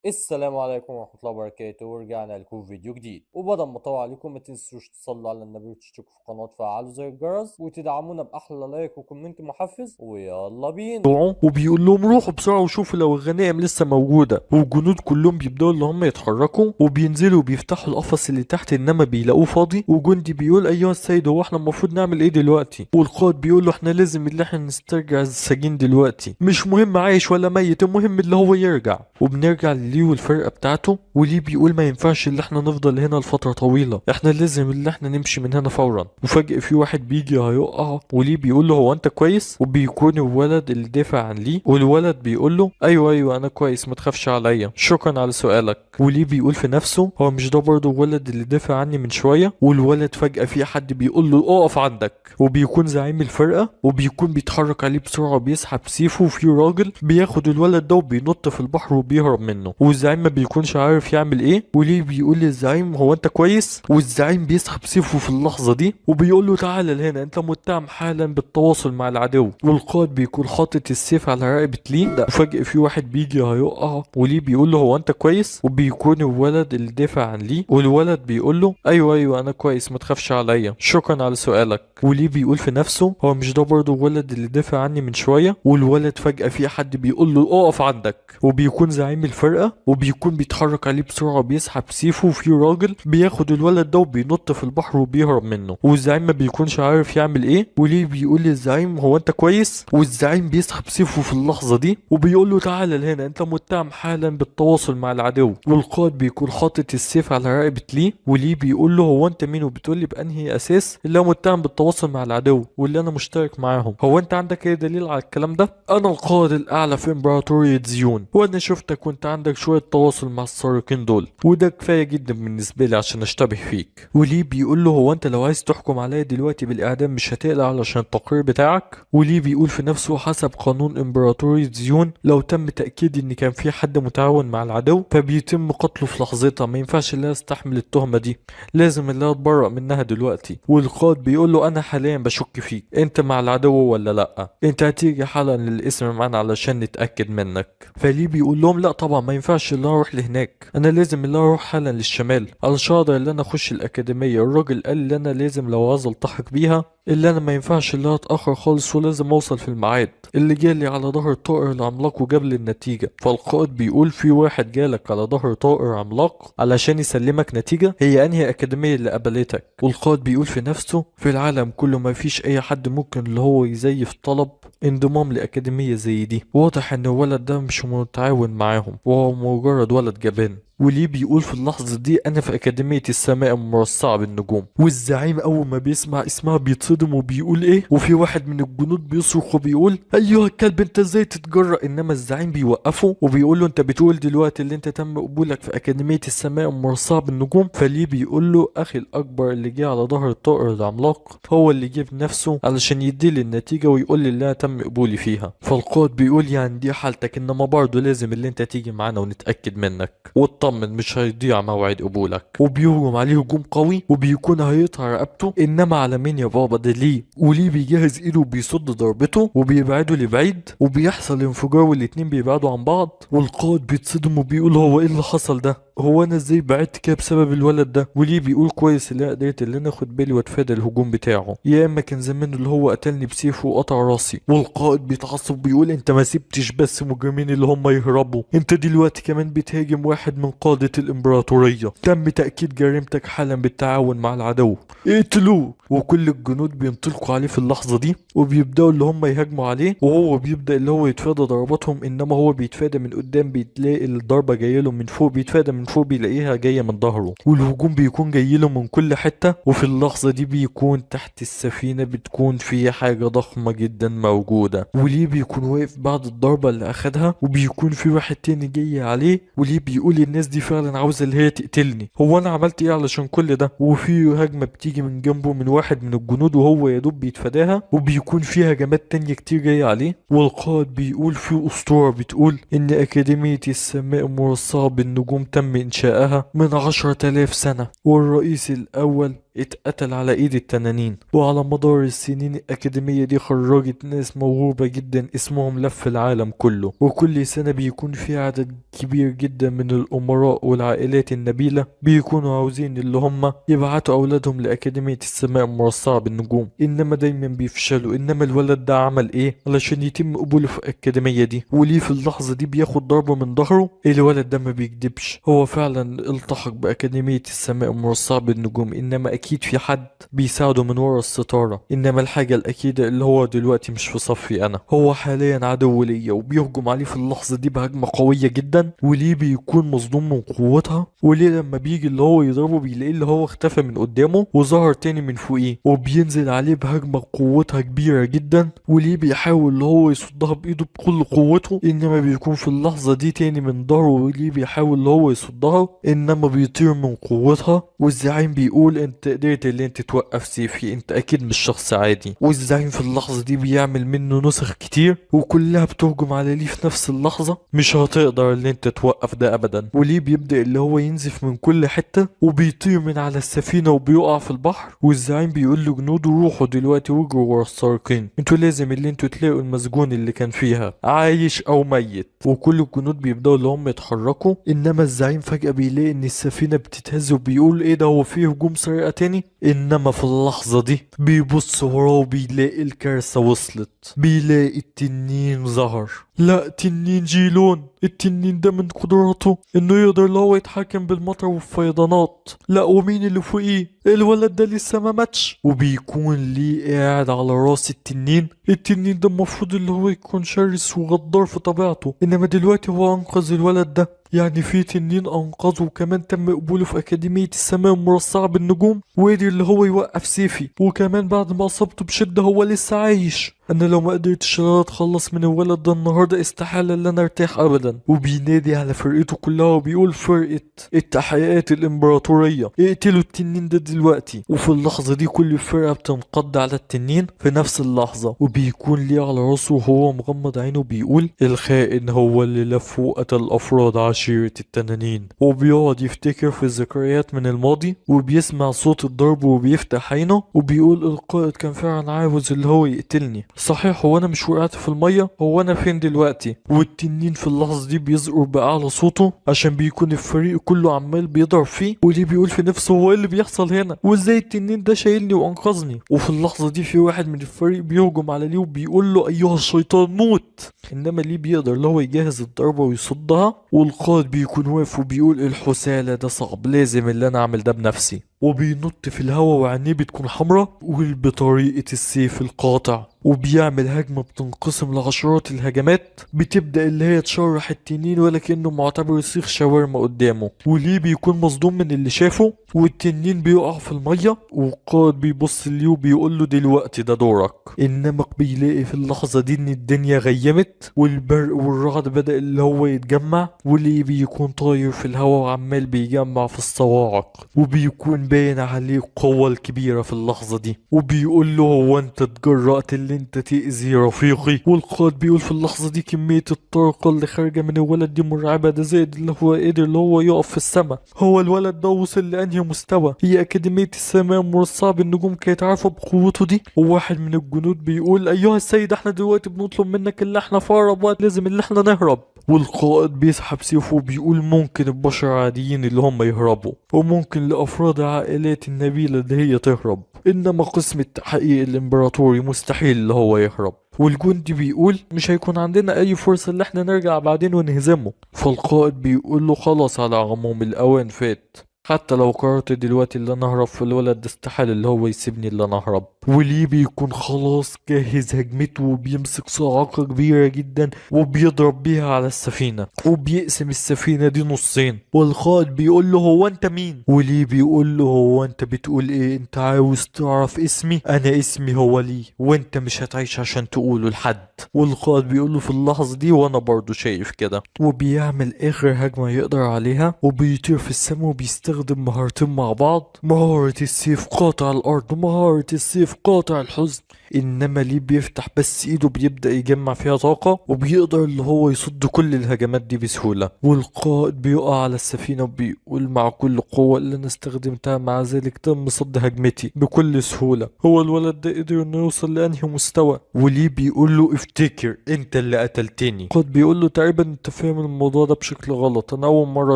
السلام عليكم ورحمة الله وبركاته، ورجعنا لكم في فيديو جديد. وبدل ما اطول عليكم ما تنسوش تصلوا على النبي وتشتركوا في القناة وتفعلوا زر الجرس وتدعمونا بأحلى لايك وكومنت محفز، ويلا بينا. وبيقول لهم روحوا بسرعة وشوفوا لو الغنائم لسه موجودة، والجنود كلهم بيبدأوا اللي هم يتحركوا وبينزلوا بيفتحوا القفص اللي تحت، انما بيلاقوه فاضي. وجندي بيقول ايها السيد، هو احنا المفروض نعمل ايه دلوقتي؟ والقائد بيقول له احنا لازم اللي احنا نسترجع السجين دلوقتي، مش مهم عايش ولا ميت، المهم اللي هو يرجع. وبنرجع للي والفرقة بتاعته، وليه بيقول ما ينفعش اللي احنا نفضل هنا لفترة طويلة، احنا لازم اللي احنا نمشي من هنا فورا. وفجأة في واحد بيجي هيقع، وليه بيقول له هو انت كويس؟ وبيكون الولد اللي دافع عن ليه، والولد بيقول له ايوه ايوه انا كويس، ما تخافش عليا، شكرا على سؤالك. وليه بيقول في نفسه هو مش ده برضه الولد اللي دافع عني من شوية؟ والولد فجأة في حد بيقول له اقف عندك، وبيكون زعيم الفرقة، وبيكون بيتحرك عليه بسرعة وبيسحب سيفه، وفي راجل بياخد الولد ده وبينط في البحر وبيهرب منه، والزعيم ما بيكونش عارف يعمل ايه. وليه بيقول للزعيم هو انت كويس؟ والزعيم بيسحب سيفه في اللحظة دي وبيقول له تعالى لهنا، انت متهم حالا بالتواصل مع العدو. والقائد بيكون حاطط السيف على رقبة ليه ده، وفجأة في واحد بيجي هيقع، وليه بيقول له هو انت كويس؟ وبيكون الولد اللي دافع عن ليه، والولد بيقول له ايوه ايوه انا كويس، ما تخافش عليا، شكرا على سؤالك. وليه بيقول في نفسه هو مش ده برضه الولد اللي دافع عني من شوية؟ والولد فجأة في حد بيقول له اقف عندك، وبيكون زعيم الفرقة، وبيكون بيتحرك عليه بسرعة وبيسحب سيفه، وفي راجل بياخد الولد ده وبينط في البحر وبيهرب منه، والزعيم ما بيكونش عارف يعمل ايه. وليه بيقول للزعيم هو انت كويس؟ والزعيم بيسحب سيفه في اللحظة دي وبيقول له تعالى لهنا، انت متهم حالا بالتواصل مع العدو. والقائد بيكون حاطط السيف على رقبة ليه، وليه بيقول له هو انت مين وبتقول لي بانهي اساس اللي انا متهم بالتواصل مع العدو واللي انا مشترك معاهم؟ هو انت عندك اي دليل على الكلام ده؟ انا القائد الاعلى في امبراطورية زيون، وانا شفتك وانت عندك شوية تواصل مع السارقين دول، وده كفاية جدا بالنسبة لي عشان اشتبه فيك. وليه بيقول له هو انت لو عايز تحكم عليا دلوقتي بالاعدام مش هتقلق علشان التقرير بتاعك؟ وليه بيقول في نفسه حسب قانون امبراطورية زيون لو تم تأكيد ان كان في حد متعاون مع العدو فبيتم قتله في لحظتها، ما ينفعش اللي استحمل التهمة دي، لازم اللي اتبرأ منها دلوقتي. والقائد بيقول له انا حاليا بشك فيك، انت مع العدو ولا لا؟ انت هتيجي حالا للاسم معانا علشان نتأكد منك. فليه بيقول لهم لا طبعا ما ينفعش اللي أنا اروح لهناك، انا لازم اللي أنا اروح حالا للشمال علشان اقدر اللي انا اخش الاكاديمية. الراجل قال لي انا لازم لو عايز التحق بيها اللي انا ما ينفعش اللي أنا اتاخر خالص ولازم اوصل في الميعاد. اللي جالي على ظهر طائر العملاق وجاب لي النتيجة. فالقائد بيقول في واحد جالك على ظهر طائر عملاق علشان يسلمك نتيجة، هي انهي اكاديمية اللي قبلتك؟ والقائد بيقول في نفسه في العالم كله ما فيش اي حد ممكن اللي هو يزيف طلب انضمام لأكاديمية زي دي، واضح ان الولد ده مش متعاون معاهم وهو مجرد ولد جبان. وليه بيقول في اللحظة دي أنا في أكاديمية السماء المرصعة بالنجوم. والزعيم أول ما بيسمع اسمها بيتصدم وبيقول إيه، وفي واحد من الجنود بيصرخ وبيقول أيها الكلب أنت إزاي تتجرأ؟ إنما الزعيم بيوقفه وبيقول له أنت بتقول دلوقتي اللي أنت تم قبولك في أكاديمية السماء المرصعة بالنجوم؟ فليه بيقول له أخي الأكبر اللي جه على ظهر الطائر العملاق هو اللي جه بنفسه علشان يديلي النتيجة ويقول لي اللي أنا تم قبولي فيها. فالقائد بيقول يعني دي حالتك، إنما برضه لازم اللي أنت تيجي معانا ونتأكد منك واطمن مش هيضيع موعد قبولك. وبيهجم عليه هجوم قوي وبيكون هيقطع رقبته، انما على مين يا بابا؟ ده ليه. وليه بيجهز ايده وبيصد ضربته وبيبعده لبعيد وبيحصل انفجار والاتنين بيبعدوا عن بعض. والقائد بيتصدم وبيقول هو ايه اللي حصل ده؟ هو انا ازاي بعدت كده بسبب الولد ده؟ وليه بيقول كويس اللي أنا قدرت اللي انا اخد بالي واتفادى الهجوم بتاعه، يا اما كان زمان اللي هو قتلني بسيفه وقطع راسي. والقائد بيتعصب بيقول انت ما سبتش بس مجرمين اللي هم يهربوا، انت دلوقتي كمان بتهاجم واحد من قادة الامبراطورية، تم تأكيد جريمتك حالا بالتعاون مع العدو، اقتلوه. وكل الجنود بينطلقوا عليه في اللحظة دي وبيبدأوا اللي هم يهاجموا عليه، وهو بيبدأ اللي هو يتفادى ضرباتهم، انما هو بيتفادى من قدام بيتلاقي الضربة جاية له من فوق، بيتفادى من فوق بيلاقيها جاية من ظهره، والهجوم بيكون جاي له من كل حتة. وفي اللحظة دي بيكون تحت السفينة بتكون في حاجة ضخمة جدا موجودة، وليه بيكون واقف بعد الضربة اللي أخدها وبيكون في واحد تاني جاي عليه. وليه بيقول الناس دي فعلا عاوزة اللي هي تقتلني، هو أنا عملت إيه علشان كل ده؟ وفي هجمة بتيجي من جنبه من واحد من الجنود وهو يا دوب بيتفاداها، وبيكون في هجمات تانية كتير جاية عليه. والقائد بيقول في أسطورة بتقول إن أكاديمية السماء المرصعة بالنجوم تم إنشائها من 10,000 سنة، والرئيس الأول اتقتل على ايد التنانين. وعلى مدار السنين الأكاديمية دي خرجت ناس موهوبة جدا اسمهم لف العالم كله، وكل سنة بيكون في عدد كبير جدا من الأمراء والعائلات النبيلة بيكونوا عاوزين اللي هم يبعتوا أولادهم لأكاديمية السماء المرصعة بالنجوم، إنما دايما بيفشلوا. إنما الولد ده عمل إيه علشان يتم قبوله في الأكاديمية دي؟ وليه في اللحظة دي بياخد ضربة من ظهره؟ الولد ده ما بيكدبش، هو فعلا التحق بأكاديمية السماء المرصعة بالنجوم، إنما أكيد في حد بيساعده من ورا الستارة. إنما الحاجة الأكيدة اللي هو دلوقتي مش في صفي أنا، هو حاليا عدو ليا وبيهجم عليه في اللحظة دي بهجمة قوية جدا. وليه بيكون مصدوم من قوتها؟ وليه لما بيجي اللي هو يضربه بيلاقيه اللي هو اختفى من قدامه وظهر تاني من فوقيه، وبينزل عليه بهجمة قوتها كبيرة جدا؟ وليه بيحاول اللي هو يصدها بإيده بكل قوته، إنما بيكون في اللحظة دي تاني من ظهره؟ وليه بيحاول اللي هو يصدها إنما بيطير من قوتها؟ والزعيم بيقول انت قدرت اللي انت توقف سيفي، انت اكيد مش شخص عادي. والزعيم في اللحظة دي بيعمل منه نسخ كتير وكلها بتهجم على ليه في نفس اللحظة. مش هتقدر اللي انت توقف ده ابدا. وليه بيبدأ اللي هو ينزف من كل حتة وبيطير من على السفينة وبيقع في البحر. والزعيم بيقول لجنوده روحوا دلوقتي واجروا ورا السارقين، انتوا لازم اللي انتوا تلاقوا المسجون اللي كان فيها عايش او ميت. وكل الجنود بيبدأوا اللي هم يتحركوا، انما الزعيم فجأة بيلاقي ان السفينة بتتهز وبيقول ايه ده، هو فيه هجوم سرقة تاني؟ انما في اللحظة دي بيبص وراه وبيلاقي الكارثة وصلت، بيلاقي التنين ظهر. لا، تنين جيلون. التنين ده من قدراته انه يقدر اللي هو يتحكم بالمطر والفيضانات. لا، ومين اللي فوقيه؟ الولد ده لسه ما ماتش. وبيكون ليه قاعد على راس التنين. التنين ده المفروض اللي هو يكون شرس وغدار في طبيعته، انما دلوقتي هو انقذ الولد ده. يعني في تنين انقذه وكمان تم قبوله في اكاديمية السماء المرصعة بالنجوم، وقدر اللي هو يوقف سيفي، وكمان بعد ما اصابته بشدة هو لسه عايش. انا لو ما قدرتش اتخلص من الولد ده النهارده استحالة ان انا ارتاح ابدا. وبينادي على فرقته كلها وبيقول فرقة التحقيقات الامبراطورية اقتلوا التنين ده دلوقتي. وفي اللحظة دي كل الفرقة بتنقض على التنين في نفس اللحظة، وبيكون ليه على راسه وهو مغمض عينه بيقول الخائن هو اللي لف وقتل افراد عشيرة التنانين. وبيقعد يفتكر في الذكريات من الماضي وبيسمع صوت الضرب وبيفتح عينه وبيقول القائد كان فعلا عاوز اللي هو يقتلني. صحيح، هو انا مش وقعت في المية؟ هو انا فين دلوقتي؟ والتنين في اللحظة دي بيزقر بأعلى صوته عشان بيكون الفريق كله عمال بيضرب فيه، وليه بيقول في نفسه هو ايه اللي بيحصل هنا، وازاي التنين ده شايلني وانقذني. وفي اللحظة دي في واحد من الفريق بيهجم على ليه وبيقول له ايها الشيطان موت. انما ليه بيقدر اللي هو يجهز الضربة ويصدها، والقائد بيكون واقف وبيقول الحسالة ده صعب، لازم اللي انا اعمل ده بنفسي. وبينط في الهواء وعينيه بتكون حمراء وبطريقة السيف القاطع، وبيعمل هجمة بتنقسم لعشرات الهجمات بتبدأ اللي هي تشرح التنين ولا كأنه معتبر سيخ شاورما قدامه. وليه بيكون مصدوم من اللي شافه، والتنين بيقع في المية، والقائد بيبص ليه وبيقول له دلوقتي ده دورك. انما بيلاقي في اللحظة دي ان الدنيا غيمت والبرق والرعد بدأ اللي هو يتجمع، واللي بيكون طاير في الهواء وعمال بيجمع في الصواعق، وبيكون باين عليه القوة الكبيرة في اللحظة دي. وبيقول له هو انت اتجرأت اللي انت تأذي رفيقي؟ والقائد بيقول في اللحظة دي كمية الطاقة اللي خارجة من الولد دي مرعبة، ده زائد اللي هو قدر اللي هو يقف في السماء. هو الولد ده وصل لأنهي مستوى؟ هي أكاديمية السماء المرصعة بالنجوم كانت عارفة بقوته دي؟ وواحد من الجنود بيقول أيها السيد احنا دلوقتي بنطلب منك اللي احنا في أقرب وقت لازم اللي احنا نهرب. والقائد بيسحب سيفه وبيقول ممكن البشر عاديين اللي هم يهربوا، وممكن لأفراد عائلات النبيلة اللي هي تهرب، إنما قسم التحقيق الإمبراطوري مستحيل اللي هو يهرب. والجندي بيقول مش هيكون عندنا أي فرصة اللي احنا نرجع بعدين ونهزمه. فالقائد بيقول له خلاص على عموم الأوان فات، حتى لو قررت دلوقتي اللي انا اهرب في الولد ده استحال اللي هو يسيبني اللي انا اهرب. وليه بيكون خلاص جاهز هجمته وبيمسك صاعقة كبيرة جدا وبيضرب بيها على السفينة وبيقسم السفينة دي نصين. والقائد بيقول له هو انت مين؟ وليه بيقول له هو انت بتقول ايه؟ انت عاوز تعرف اسمي؟ انا اسمي هو ليه، وانت مش هتعيش عشان تقوله لحد. والقائد بيقول له في اللحظة دي وانا برضو شايف كده. وبيعمل اخر هجمة يقدر عليها وبيطير في السماء وبيستخدم مهارتين مع بعض، مهارة السيف قاطع الارض ومهارة السيف قاطع الحزن. انما ليه بيفتح بس ايده بيبدأ يجمع فيها طاقة وبيقدر اللي هو يصد كل الهجمات دي بسهولة. والقائد بيقع على السفينة وبيقول مع كل قوة اللي انا استخدمتها مع ذلك تم صد هجمتي بكل سهولة. هو الولد ده قدر انه يوصل لانهي مستوى؟ وليه بيقول له افتكر انت اللي قتلتني. قائد بيقول له تقريبا انت فاهم الموضوع ده بشكل غلط، انا اول مرة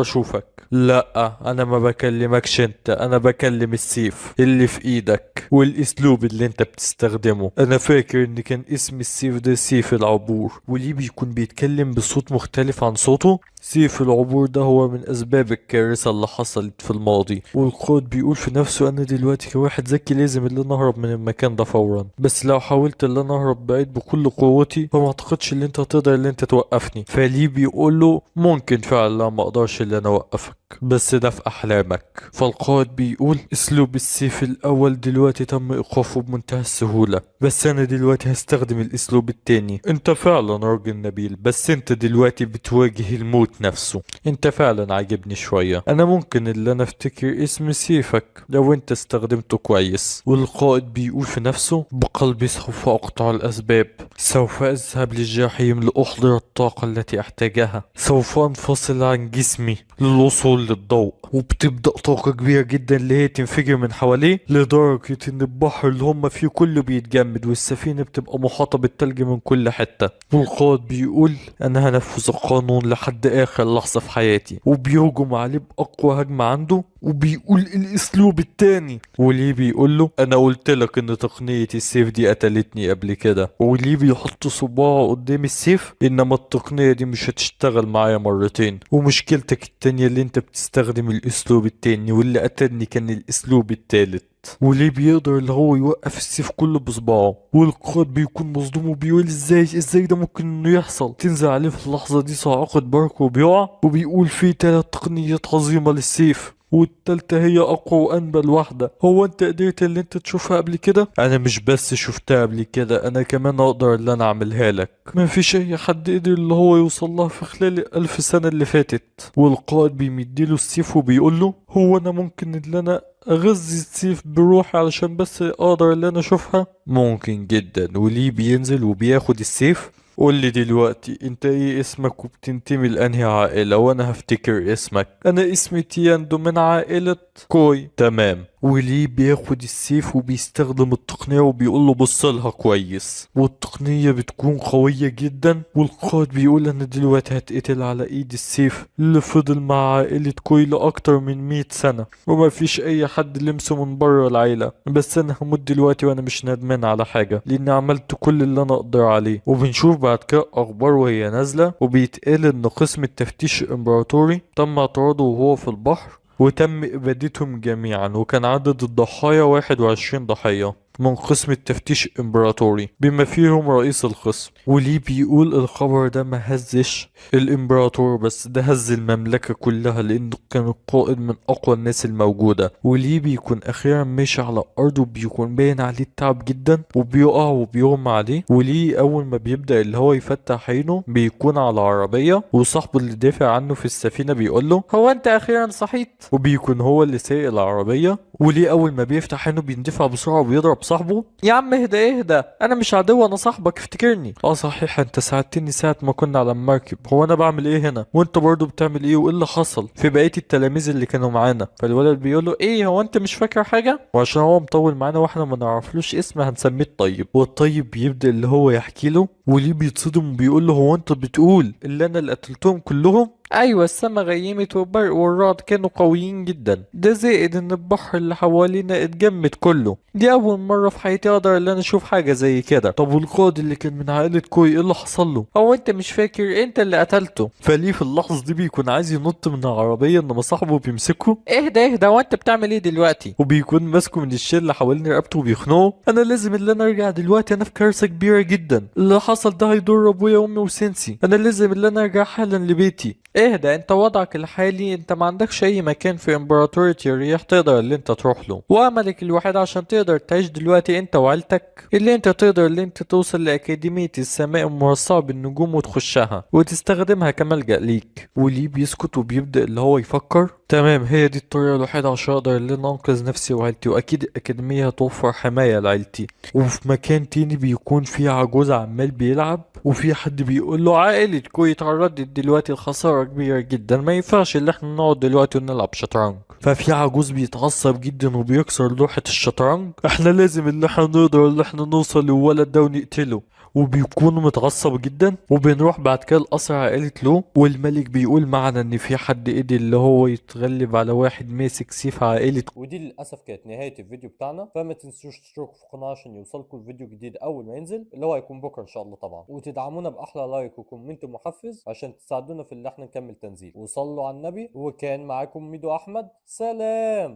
اشوفك. لا انا ما بكلمكش انت، انا بكلم السيف اللي في ايدك والاسلوب اللي انت بتستخدمه. انا فاكر ان كان اسم السيف ده سيف العبور. وليه بيكون بيتكلم بصوت مختلف عن صوته؟ سيف العبور ده هو من اسباب الكارثة اللي حصلت في الماضي. والقائد بيقول في نفسه انا دلوقتي كواحد ذكي لازم اللي انا اهرب من المكان ده فورا، بس لو حاولت اللي انا اهرب بعيد بكل قوتي فما اعتقدش ان انت هتقدر ان انت توقفني. فليه بيقول له ممكن فعلا لا ما اقدرش ان انا اوقفك، بس ده في احلامك. فالقائد بيقول اسلوب السيف الاول دلوقتي تم ايقافه بمنتهى السهولة، بس انا دلوقتي هستخدم الاسلوب التاني. انت فعلا راجل نبيل، بس انت دلوقتي بتواجه الموت نفسه. انت فعلا عاجبني شوية. انا ممكن اللي انا افتكر اسم سيفك لو انت استخدمته كويس. والقائد بيقول في نفسه بقلبي سوف اقطع الاسباب، سوف اذهب للجحيم لاحضر الطاقة التي احتاجها، سوف انفصل عن جسمي للوصول للضوء. وبتبدأ طاقة كبيرة جدا اللي هي تنفجر من حواليه لدرجة ان البحر اللي هم فيه كله بيتجمد والسفينة بتبقى محاطة بالتلج من كل حتة. والقائد بيقول انا هنفذ القانون لحد اخر لحظة في حياتي، وبيهجم عليه باقوى هجمة عنده وبيقول الاسلوب التاني. وليه بيقول له انا قلت لك ان تقنية السيف دي قتلتني قبل كده. وليه بيحط صباعه قدام السيف انما التقنية دي مش هتشتغل معايا مرتين، ومشكلتك التانية اللي انت بتستخدم الاسلوب التاني واللي قتلني كان الاسلوب التالت. وليه بيقدر اللي هو يوقف السيف كله بصباعه. والقائد بيكون مصدوم وبيقول ازاي ده ممكن انه يحصل. تنزل عليه في اللحظة دي صاعقة برق وبيقع وبيقول في 3 تقنيات عظيمة للسيف والتالتة هي أقوى وأنبل واحدة. هو أنت قدرت اللي أنت تشوفها قبل كده؟ أنا مش بس شفتها قبل كده، أنا كمان أقدر اللي أنا أعملها لك. ما فيش أي حد قدر اللي هو يوصل لها في خلال 1000 سنة اللي فاتت. والقائد بيمديله السيف وبيقول له هو أنا ممكن اللي أنا أغذي السيف بروحي علشان بس أقدر اللي أنا أشوفها؟ ممكن جدا. وليه بينزل وبياخد السيف. قول لي دلوقتي انت ايه اسمك وبتنتمي لانهي عائلة وانا هفتكر اسمك. انا اسمي تياندو من عائلة كوي. تمام. وليه بياخد السيف وبيستخدم التقنية وبيقول له بصلها كويس، والتقنية بتكون قوية جدا. والقائد بيقول انا دلوقتي هتقتل على ايد السيف اللي فضل مع عائلة كوي لأكتر من 100 سنة وما فيش اي حد لمسه من بره العيلة، بس انا هموت دلوقتي وانا مش ندمان على حاجة لاني عملت كل اللي انا اقدر عليه. وبنشوف بعد كده اخبار وهي نازلة وبيتقال ان قسم التفتيش الامبراطوري تم اعتراضه وهو في البحر وتم إبادتهم جميعا، وكان عدد الضحايا 21 ضحية من قسم التفتيش الإمبراطوري بما فيهم رئيس القسم. وليه بيقول الخبر ده ما هزش الإمبراطور بس، ده هز المملكة كلها لأنه كان القائد من أقوى الناس الموجودة. وليه بيكون أخيرا ماشي على الأرض وبيكون باين عليه التعب جدا وبيقع وبيغمى عليه. وليه أول ما بيبدأ اللي هو يفتح عينه بيكون على عربية وصاحبه اللي دافع عنه في السفينة بيقول له هو أنت أخيرا صحيت، وبيكون هو اللي سايق العربية. وليه أول ما بيفتح عينه بيندفع بسرعة وبيضرب صاحبه يا عم اهدى انا مش عدو انا صاحبك افتكرني. صحيح انت ساعدتني ساعة ما كنا على المركب، هو انا بعمل ايه هنا وانت برضو بتعمل ايه وايه اللي حصل في بقية التلاميذ اللي كانوا معانا؟ فالولد بيقول له ايه هو انت مش فاكر حاجة؟ وعشان هو مطول معانا واحنا ما نعرفلوش اسم هنسميه الطيب. والطيب بيبدأ اللي هو يحكي له وليه بيتصدم وبيقول له هو انت بتقول اللي انا اللي قتلتهم كلهم؟ ايوه السما غيمت والبرق والرعد كانوا قويين جدا، ده زائد ان البحر اللي حوالينا اتجمد كله. دي اول مرة في حياتي اقدر ان انا اشوف حاجة زي كده. طب والقائد اللي كان من عائلة كوي ايه اللي حصل له؟ هو انت مش فاكر انت اللي قتلته؟ فليه في اللحظة دي بيكون عايز ينط من العربية انما صاحبه بيمسكه اهدى وانت بتعمل ايه دلوقتي؟ وبيكون ماسكه من الشيل اللي حوالين رقبته وبيخنقه انا لازم ان انا ارجع دلوقتي، انا في كارثة كبيرة جدا، اللي حصل ده هيضر ابويا وامي وسنسي، انا لازم ان انا ارجع حالا لبيتي. اهدى، انت وضعك الحالي انت ما عندكش اي مكان في امبراطورية الرياح تقدر اللي انت تروح له، واملك الوحيد عشان تقدر تعيش دلوقتي انت وعيلتك اللي انت تقدر اللي انت توصل لاكاديمية السماء المرصعة بالنجوم وتخشها وتستخدمها كملجأ ليك. وليه بيسكت وبيبدأ اللي هو يفكر. تمام، هي دي الطريقة الوحيدة عشان اقدر اللي انا انقذ نفسي وعيلتي، واكيد الاكاديمية هتوفر حماية لعيلتي. وفي مكان تاني بيكون فيه عجوز عمال بيلعب وفي حد بيقول له عائلة كوي اتعرضت دلوقتي لخسارة كبيرة جدا، ما ينفعش اللي احنا نقعد دلوقتي ونلعب شطرنج. ففي عجوز بيتعصب جدا وبيكسر لوحة الشطرنج، احنا لازم اللي احنا نقدر اللي احنا نوصل للولد ده ونقتله. وبيكون متعصب جدا، وبنروح بعد كده لقصر عائلة لو، والملك بيقول معنا ان في حد قدر اللي هو يتغلب على واحد ماسك سيف عائلة. ودي للاسف كانت نهايه الفيديو بتاعنا، فما تنسوش تشتركوا في القناه عشان يوصلكم الفيديو جديد اول ما ينزل، اللي هو هيكون بكره ان شاء الله طبعا، وتدعمونا باحلى لايك وكومنت محفز عشان تساعدونا في اللي احنا نكمل تنزيل. وصلوا على النبي، وكان معاكم ميدو احمد، سلام.